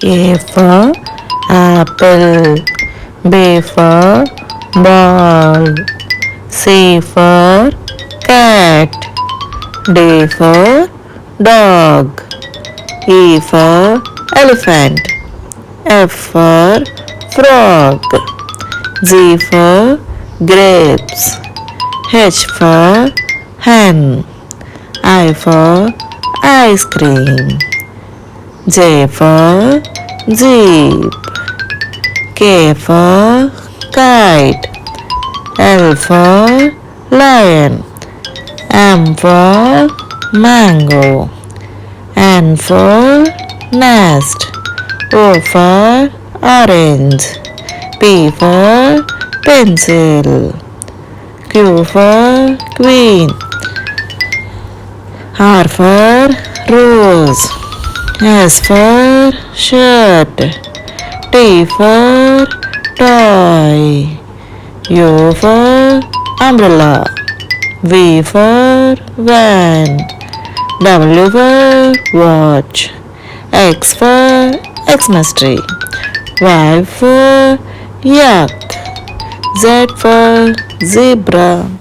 A for apple. B for ball. C for cat. D for dog. E for elephant. F for frog. G for grapes. H for hen. I for ice cream. J for jeep. K for kite. L for lion. M for mango. N for nest. O for orange. P for pencil. Q for queen. R for rose. S for shirt. T for toy. U for umbrella. V for van. W for watch. X for Xmas tree. Y for yak. Z for zebra.